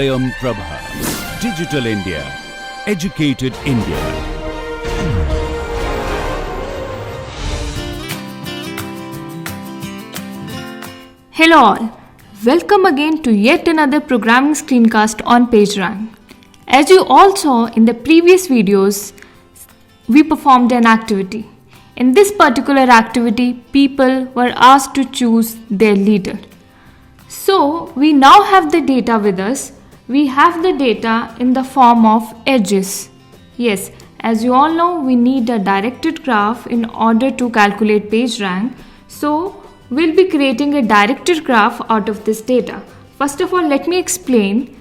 Swayam Prabha. Digital India. Educated India. Hello all, welcome again to yet another programming screencast on PageRank. As you all saw in the previous videos, we performed an activity. In this particular activity, people were asked to choose their leader. So we now have the data with us. We have the data in the form of edges. Yes, as you all know, we need a directed graph in order to calculate PageRank. So we'll be creating a directed graph out of this data. First of all, let me explain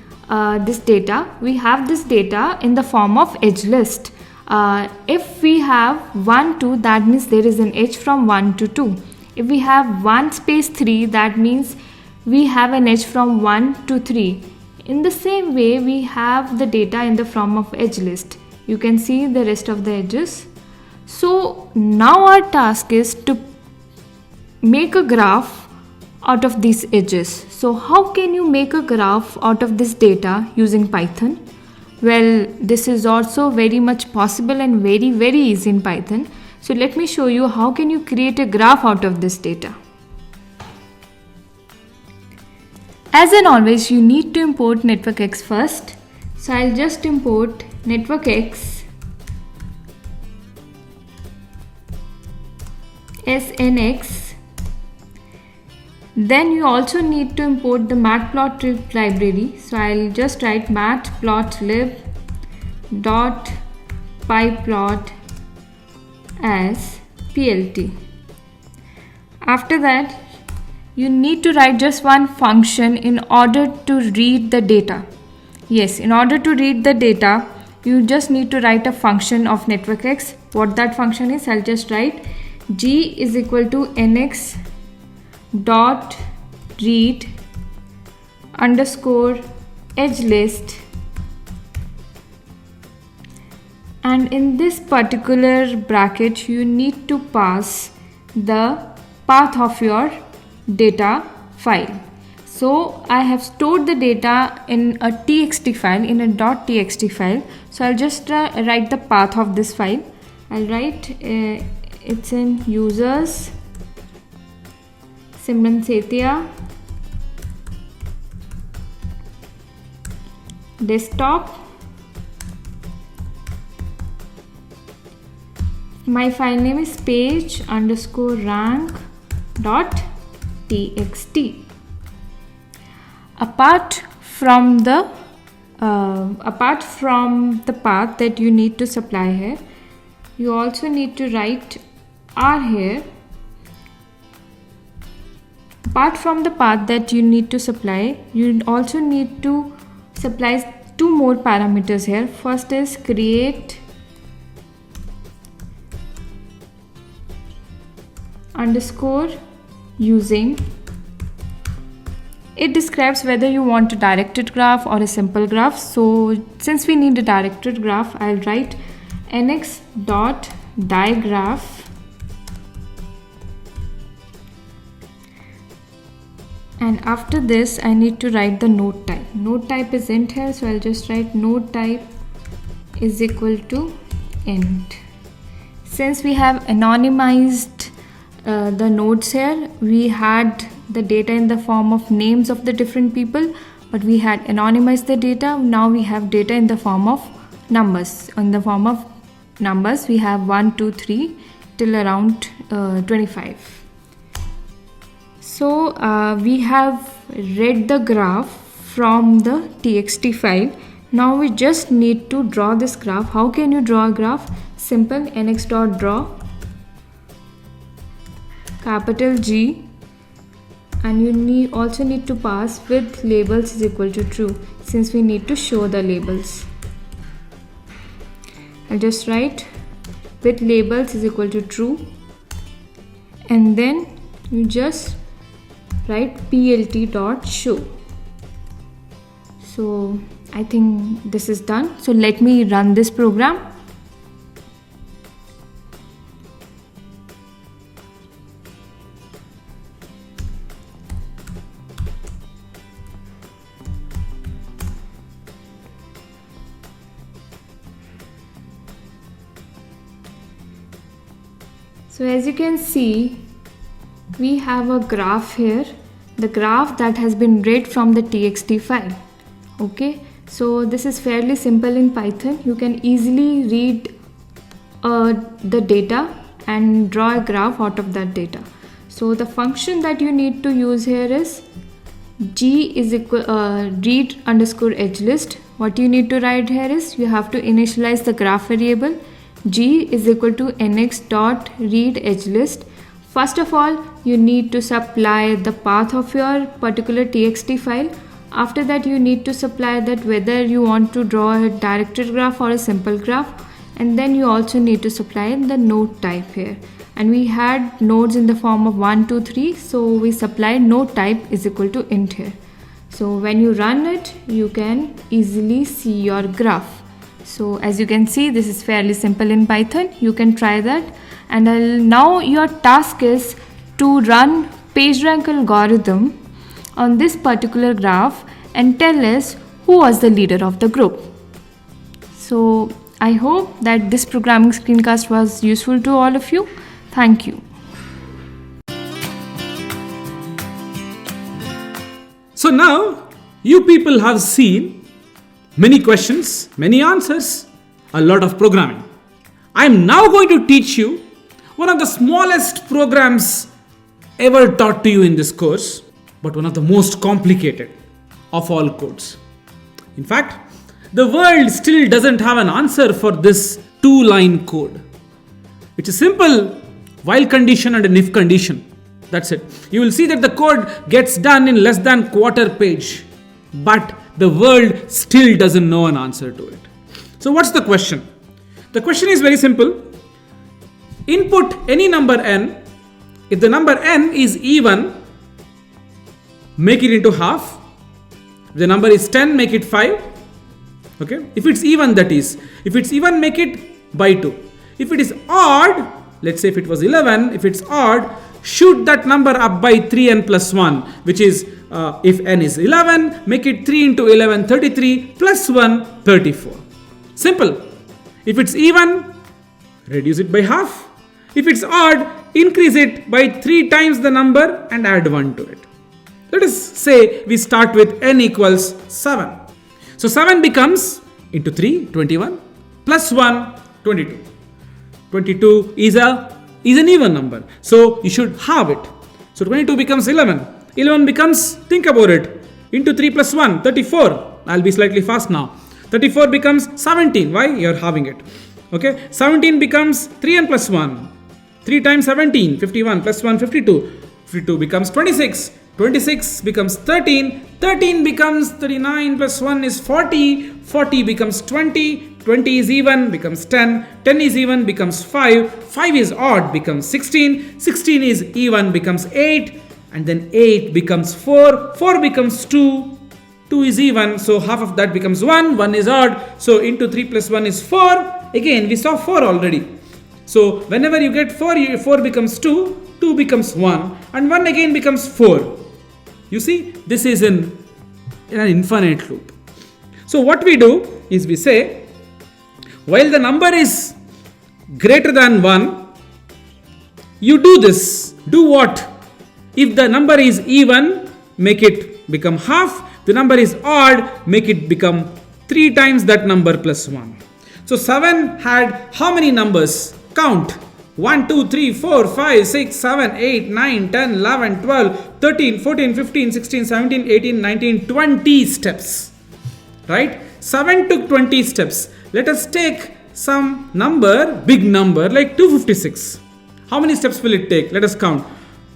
this data. We have this data in the form of edge list. If we have 1, 2, that means there is an edge from 1 to 2. If we have 1 space 3, that means we have an edge from 1 to 3. In the same way, we have the data in the form of edge list. You can see the rest of the edges. So now our task is to make a graph out of these edges. So how can you make a graph out of this data using Python? Well, this is also very much possible and very easy in Python. So let me show you how can you create a graph out of this data. As in always, you need to import NetworkX first. So I'll just import NetworkX SNX. Then you also need to import the matplotlib library. So I'll just write matplotlib.pyplot as plt. After that, you need to write just one function in order to read the data. Yes, in order to read the data, you just need to write a function of NetworkX. What that function is, I'll just write g is equal to nx dot read underscore edge list, and in this particular bracket you need to pass the path of your data file. So I have stored the data in a txt file, in a .txt file. So I'll just write the path of this file. I'll write it's in users Simran Setia desktop. My file name is page underscore rank dot txt. Apart from the path that you need to supply here, you also need to write r here. Apart from the path that you need to supply, you also need to supply two more parameters here. First is create underscore using. It describes whether you want a directed graph or a simple graph. So since we need a directed graph, I'll write nx.digraph and after this I need to write the node type. Node type is int here, so I'll just write node type is equal to int. Since we have anonymized the nodes here, we had the data in the form of names of the different people, but we had anonymized the data. Now we have data in the form of numbers. In the form of numbers, we have 1, 2, 3 till around 25. So we have read the graph from the txt file. Now we just need to draw this graph. How can you draw a graph? Simple, nx.draw capital G, and you also need to pass with labels is equal to true, since we need to show the labels. I'll just write with labels is equal to true, and then you just write plt.show. So I think this is done. So let me run this program. So as you can see, we have a graph here, the graph that has been read from the txt file. Okay, so this is fairly simple in Python. You can easily read the data and draw a graph out of that data. So the function that you need to use here is g is equal read underscore edge list. What you need to write here is you have to initialize the graph variable. G is equal to nx dot read edge list. First of all, you need to supply the path of your particular txt file. After that, you need to supply that whether you want to draw a directed graph or a simple graph, and then you also need to supply the node type here. And we had nodes in the form of 1, 2, 3, so we supplied node type is equal to int here. So when you run it, you can easily see your graph. So as you can see, this is fairly simple in Python. You can try that. And now your task is to run PageRank algorithm on this particular graph and tell us who was the leader of the group. So I hope that this programming screencast was useful to all of you. Thank you. So now you people have seen many questions, many answers, a lot of programming. I am now going to teach you one of the smallest programs ever taught to you in this course, but one of the most complicated of all codes. In fact, the world still doesn't have an answer for this 2-line code. It's a simple while condition and an if condition. That's it. You will see that the code gets done in less than quarter page, but the world still doesn't know an answer to it. So what's the question? The question is very simple. Input any number n. If the number n is even, make it into half. If the number is 10, make it 5. Okay. If it's even, that is. If it's even, make it by 2. If it is odd, let's say if it was 11, if it's odd, shoot that number up by 3n plus 1, which is if n is 11, make it 3 into 11, 33, plus 1, 34. Simple. If it's even, reduce it by half. If it's odd, increase it by 3 times the number and add 1 to it. Let us say we start with n equals 7. So 7 becomes into 3, 21, plus 1, 22. 22 is an even number. So you should have it. So 22 becomes 11. 11 becomes, think about it, into 3 plus 1, 34. I'll be slightly fast now. 34 becomes 17. Why? You're having it. Okay. 17 becomes 3n plus 1. 3 times 17, 51 plus 1, 52. 52 becomes 26. 26 becomes 13. 13 becomes 39 plus 1 is 40. 40 becomes 20. 20 is even, becomes 10. 10 is even, becomes 5. 5 is odd, becomes 16. 16 is even, becomes 8. And then 8 becomes 4. 4 becomes 2. 2 is even, so half of that becomes 1. 1 is odd. So into 3 plus 1 is 4. Again, we saw 4 already. So whenever you get 4, 4 becomes 2. 2 becomes 1. And 1 again becomes 4. You see, this is in an infinite loop. So what we do is we say, while the number is greater than 1, you do this. Do what? If the number is even, make it become half. The number is odd, make it become 3 times that number plus 1. So 7 had how many numbers? Count. 1, 2, 3, 4, 5, 6, 7, 8, 9, 10, 11, 12, 13, 14, 15, 16, 17, 18, 19, 20 steps. Right? 7 took 20 steps. Let us take some number, big number like 256. How many steps will it take? Let us count.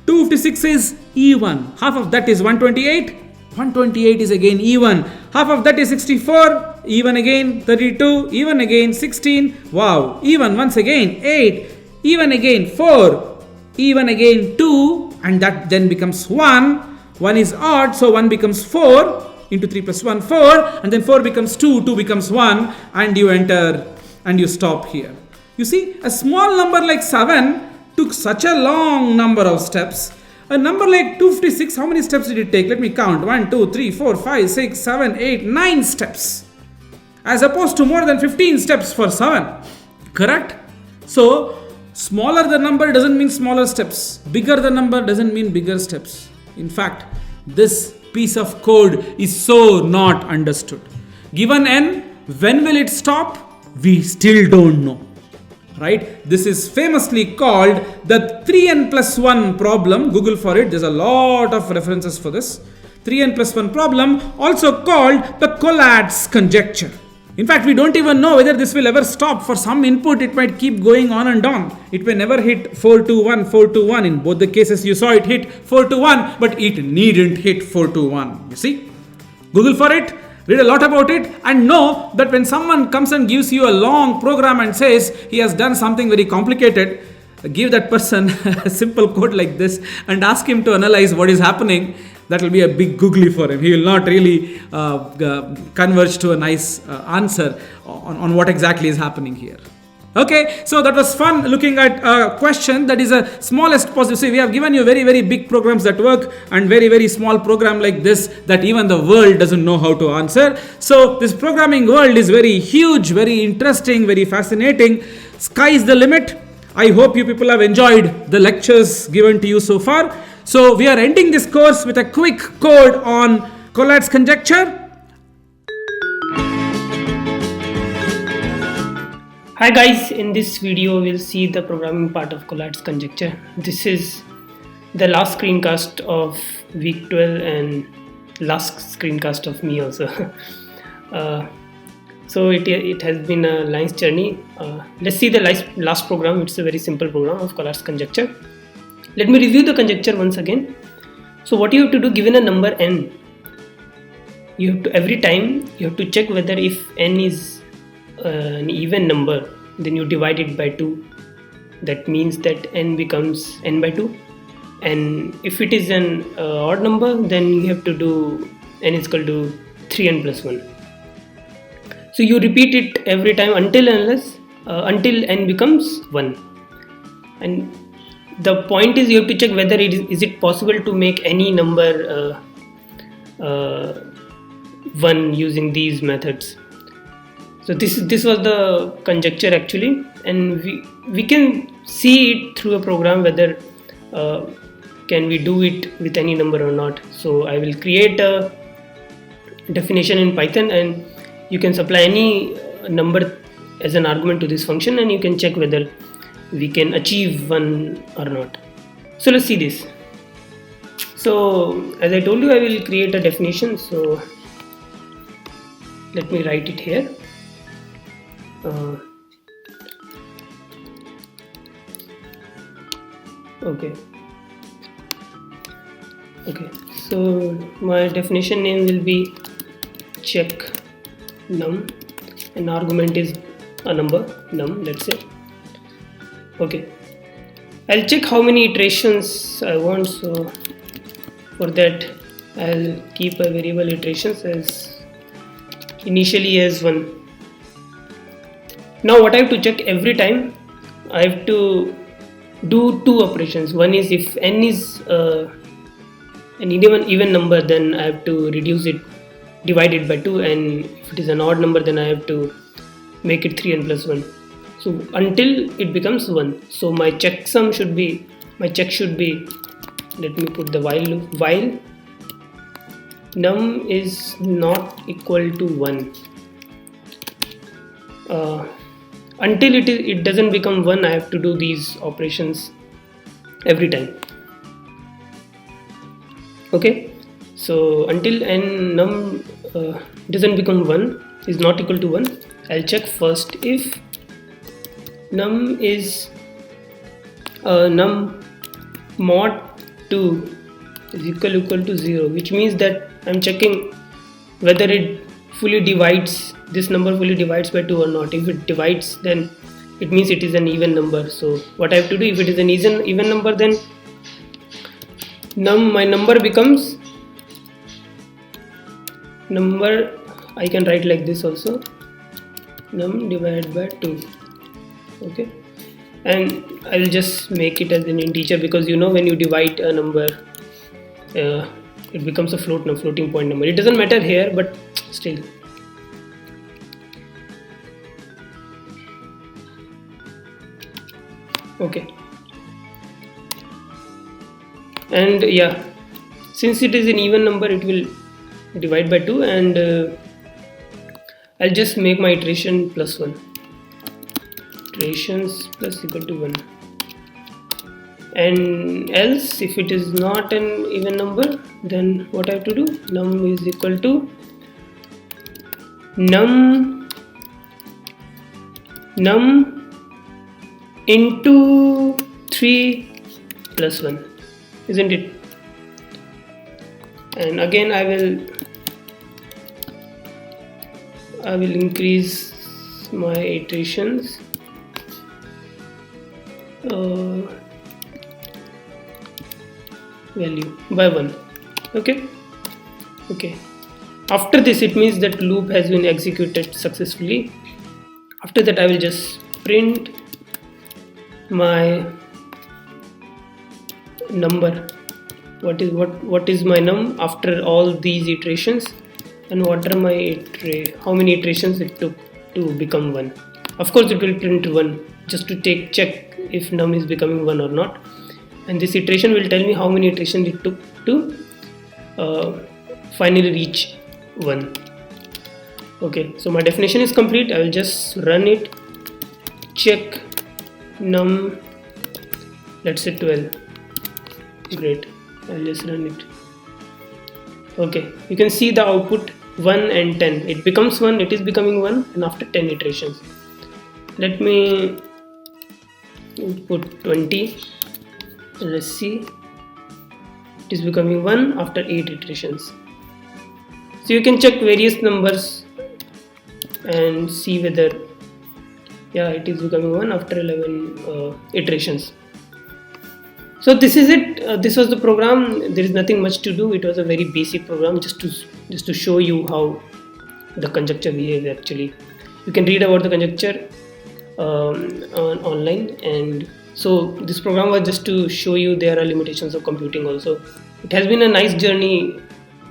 256 is even. Half of that is 128. 128 is again even. Half of that is 64. Even again. 32. Even again. 16. Wow. Even once again. 8. Even again 4. Even again 2. And that then becomes 1. 1 is odd. So 1 becomes 4. Into 3 plus 1, 4. And then 4 becomes 2. 2 becomes 1. And you enter and you stop here. You see, a small number like 7 took such a long number of steps. A number like 256, how many steps did it take? Let me count. 1, 2, 3, 4, 5, 6, 7, 8, 9 steps. As opposed to more than 15 steps for 7. Correct? So Smaller the number doesn't mean smaller steps. Bigger the number doesn't mean bigger steps. In fact, this piece of code is so not understood. Given n, when will it stop? We still don't know. Right? This is famously called the 3n plus 1 problem. Google for it. There's a lot of references for this. 3n plus 1 problem, also called the Collatz conjecture. In fact, we don't even know whether this will ever stop. For some input, it might keep going on and on. It may never hit 421, 421. In both the cases, you saw it hit 421, but it needn't hit 421. You see? Google for it, read a lot about it, and know that when someone comes and gives you a long program and says he has done something very complicated, give that person a simple code like this and ask him to analyze what is happening. That will be a big googly for him. He will not really converge to a nice answer on what exactly is happening here. Okay, so that was fun looking at a question that is a smallest possible. See, we have given you very, very big programs that work and very, very small program like this that even the world doesn't know how to answer. So this programming world is very huge, very interesting, very fascinating. Sky is the limit. I hope you people have enjoyed the lectures given to you so far. So we are ending this course with a quick code on Collatz conjecture. Hi guys, in this video we'll see the programming part of Collatz conjecture. This is the last screencast of week 12 and last screencast of me also. So it has been a nice journey. Let's see the last program. It's a very simple program of Collatz conjecture. Let me review the conjecture once again. So what you have to do, given a number n, you have to every time you have to check whether if n is an even number, then you divide it by 2. That means that n becomes n by 2. And if it is an odd number, then you have to do n is equal to 3n plus 1. So you repeat it every time until n becomes 1. And the point is you have to check whether is it possible to make any number 1 using these methods. So this was the conjecture actually, and we can see it through a program whether can we do it with any number or not. So I will create a definition in Python, and you can supply any number as an argument to this function, and you can check whether we can achieve 1 or not. So let's see this. So as I told you, I will create a definition. So let me write it here. Okay, so my definition name will be check num, and argument is a number num, let's say. Okay, I'll check how many iterations I want. So for that I'll keep a variable iterations as initially as 1. Now what I have to check every time, I have to do 2 operations. One is if n is an even number, then I have to reduce it, divide it by 2, and if it is an odd number, then I have to make it 3n plus 1. So until it becomes 1. So my check should be, let me put the while loop, while num is not equal to 1. Until it doesn't become 1, I have to do these operations every time. Okay, so until n num doesn't become 1, is not equal to 1, I'll check first if num is num mod 2 is equal to 0, which means that I'm checking whether it fully divides, this number fully divides by 2 or not. If it divides, then it means it is an even number. So what I have to do, if it is an even number, then my number becomes number, I can write like this also, num divided by 2. Okay, and I will just make it as an integer, because you know when you divide a number it becomes a floating point number. It doesn't matter here, but still. Okay. And yeah, since it is an even number, it will divide by 2, and I'll just make my iteration plus 1. Iterations plus equal to 1. And else, if it is not an even number, then what I have to do? Num is equal to num into 3 plus 1, isn't it? And again I will increase my iterations value by 1. Okay. After this, it means that loop has been executed successfully. After that, I will just print my number. What is my num after all these iterations, and what are my how many iterations it took to become 1. Of course, it will print 1 just to check if num is becoming 1 or not, and this iteration will tell me how many iterations it took to finally reach 1. Okay, so my definition is complete. I will just run it, check num, let's say 12. Great, I'll just run it. Okay, you can see the output 1 and 10. It becomes 1, it is becoming 1, and after 10 iterations. Let me put 20. Let's see, it is becoming 1 after 8 iterations. So you can check various numbers and see whether it is becoming 1 after 11 iterations. So this is it. This was the program. There is nothing much to do. It was a very basic program just to show you how the conjecture behaves actually. You can read about the conjecture online, and so this program was just to show you there are limitations of computing also. It has been a nice journey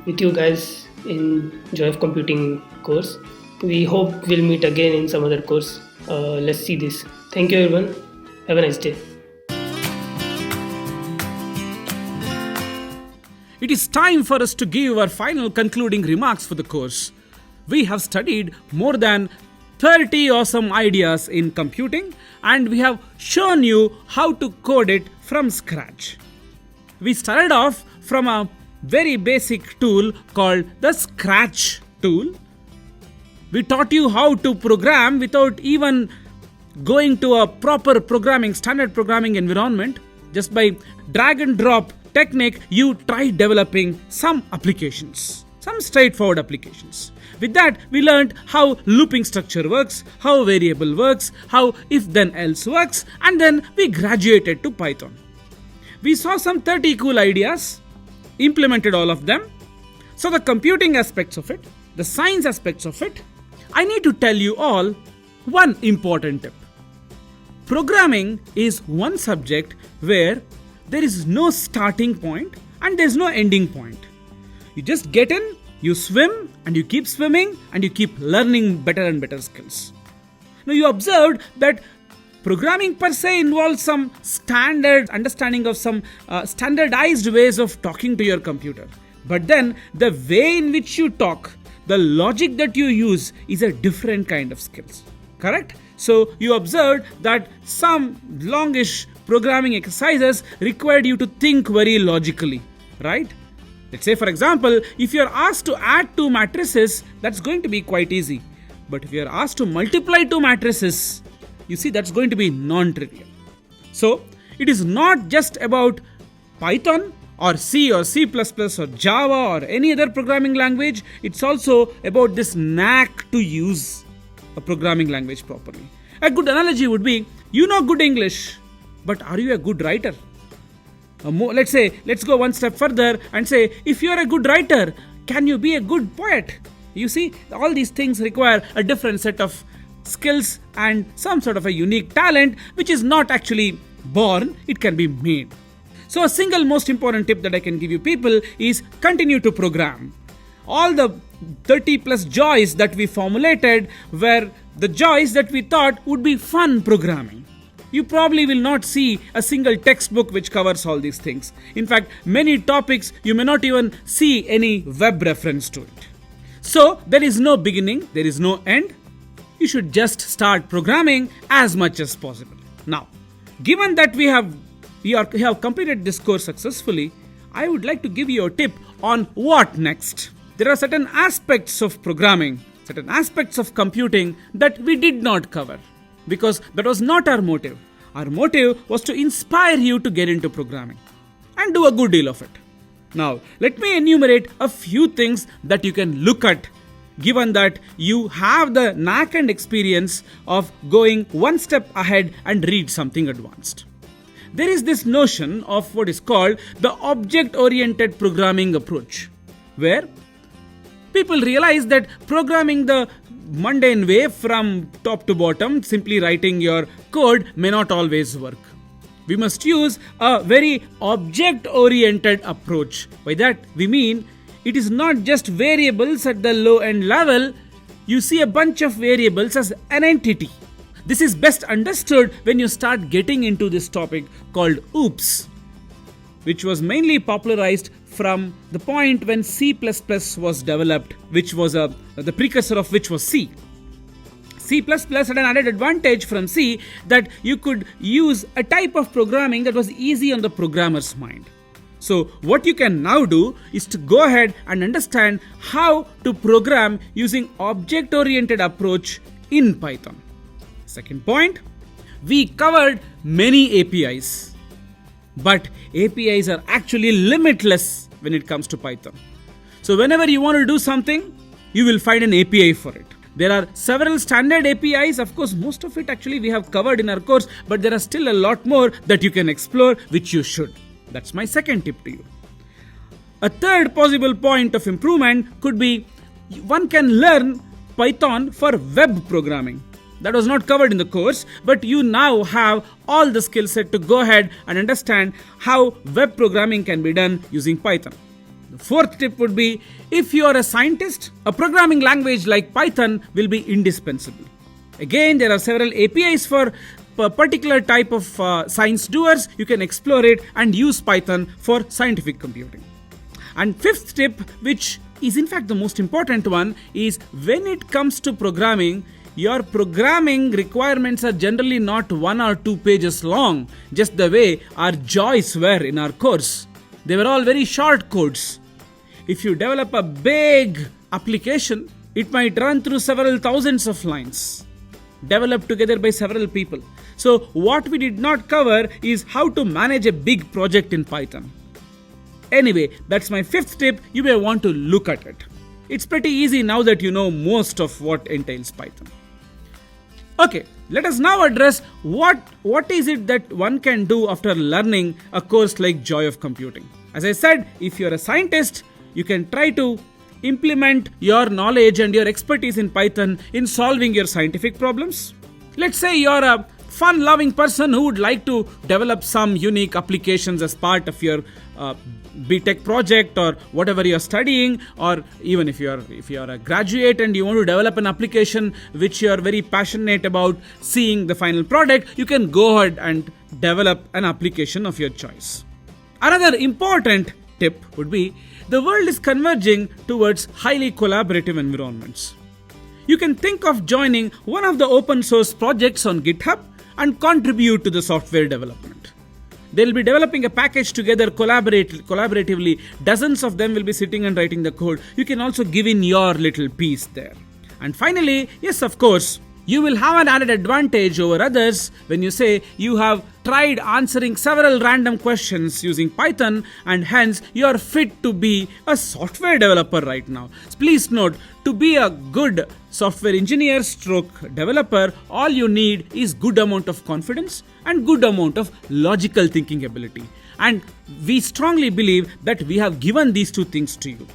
with you guys in Joy of Computing course. We hope we'll meet again in some other course. Let's see this. Thank you everyone. Have a nice day. It is time for us to give our final concluding remarks for the course. We have studied more than 30 awesome ideas in computing, and we have shown you how to code it from scratch. We started off from a very basic tool called the Scratch tool. We taught you how to program without even going to a proper standard programming environment. Just by drag and drop technique, you try developing some applications, some straightforward applications. With that, we learned how looping structure works, how variable works, how if then else works, and then we graduated to Python. We saw some 30 cool ideas, implemented all of them. So the computing aspects of it, the science aspects of it, I need to tell you all one important tip. Programming is one subject where there is no starting point and there is no ending point. You just get in, you swim, and you keep swimming, and you keep learning better and better skills. Now you observed that programming per se involves some standard understanding of some standardized ways of talking to your computer. But then the way in which you talk, the logic that you use is a different kind of skills. Correct? So you observed that some longish programming exercises required you to think very logically, right? Let's say, for example, if you are asked to add 2 matrices, that's going to be quite easy. But if you are asked to multiply 2 matrices, you see that's going to be non-trivial. So it is not just about Python or C or C++ or Java or any other programming language. It's also about this knack to use a programming language properly. A good analogy would be, you know good English, but are you a good writer? Let's go one step further and say, if you are a good writer, can you be a good poet? You see, all these things require a different set of skills and some sort of a unique talent, which is not actually born, it can be made. So a single most important tip that I can give you people is continue to program. All the 30 plus joys that we formulated were the joys that we thought would be fun programming. you probably will not see a single textbook which covers all these things. In fact, many topics you may not even see any web reference to it. So there is no beginning, there is no end. You should just start programming as much as possible. Now, given that we have completed this course successfully, I would like to give you a tip on what next. There are certain aspects of programming, certain aspects of computing that we did not cover because that was not our motive. Our motive was to inspire you to get into programming and do a good deal of it. Now, let me enumerate a few things that you can look at given that you have the knack and experience of going one step ahead and read something advanced. There is this notion of what is called the object-oriented programming approach, where people realize that programming the mundane way from top to bottom, simply writing your code, may not always work. We must use a very object-oriented approach. By that we mean it is not just variables at the low-end level. You see a bunch of variables as an entity. This is best understood when you start getting into this topic called OOPS, which was mainly popularized from the point when C++ was developed, which was the precursor of which was C. C++ had an added advantage from C that you could use a type of programming that was easy on the programmer's mind. So what you can now do is to go ahead and understand how to program using object-oriented approach in Python. Second point, we covered many APIs, but APIs are actually limitless when it comes to Python. So whenever you want to do something, you will find an API for it. There are several standard APIs. Of course, most of it actually we have covered in our course, but there are still a lot more that you can explore, which you should. That's my second tip to you. A third possible point of improvement could be one can learn Python for web programming. That was not covered in the course, but you now have all the skill set to go ahead and understand how web programming can be done using Python. The fourth tip would be, if you are a scientist, a programming language like Python will be indispensable. Again, there are several APIs for a particular type of science doers. You can explore it and use Python for scientific computing. And fifth tip, which is in fact the most important one, is when it comes to programming, your programming requirements are generally not 1 or 2 pages long, just the way our JOIs were in our course. They were all very short codes. If you develop a big application, it might run through several thousands of lines, developed together by several people. So what we did not cover is how to manage a big project in Python. Anyway, that's my fifth tip. You may want to look at it. It's pretty easy now that you know most of what entails Python. Okay, let us now address what is it that one can do after learning a course like Joy of Computing. As I said, if you're a scientist, you can try to implement your knowledge and your expertise in Python in solving your scientific problems. Let's say you're a fun-loving person who would like to develop some unique applications as part of your BTech project or whatever you're studying, or even if you're a graduate and you want to develop an application which you're very passionate about seeing the final product, you can go ahead and develop an application of your choice. Another important tip would be, the world is converging towards highly collaborative environments. You can think of joining one of the open source projects on GitHub and contribute to the software development. They'll be developing a package together collaboratively. Dozens of them will be sitting and writing the code. You can also give in your little piece there. And finally, yes, of course, you will have an added advantage over others when you say you have tried answering several random questions using Python and hence you are fit to be a software developer right now. Please note, to be a good software engineer stroke developer, all you need is good amount of confidence and good amount of logical thinking ability. And we strongly believe that we have given these two things to you.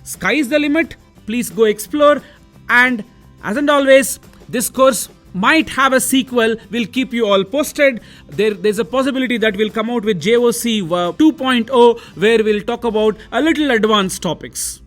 Sky is the limit. Please go explore. And as and always, this course might have a sequel. We'll keep you all posted. There's a possibility that we'll come out with JOC 2.0 where we'll talk about a little advanced topics.